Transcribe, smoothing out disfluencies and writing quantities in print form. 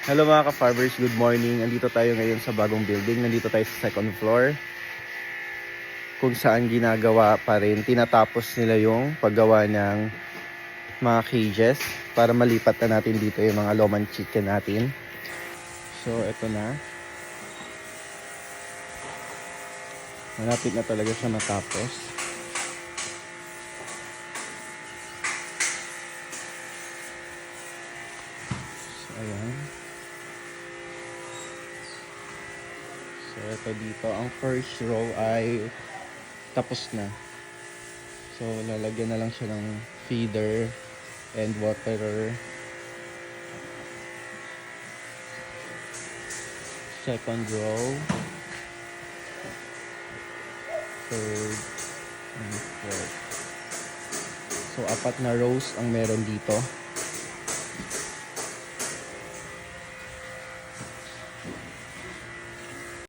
Hello mga ka-farmers, good morning. Nandito tayo ngayon sa bagong building. Nandito tayo sa second floor. Kung saan ginagawa pa rin, tinatapos nila yung paggawa ng mga cages para malipat na natin dito yung mga loman chicken natin. So, eto na. Malapit na talaga siya matapos. So, ayan. So, ito dito. Ang first row ay tapos na. So, lalagyan na lang siya ng feeder and waterer. Second row. Third and fourth. So, 4 na rows ang meron dito.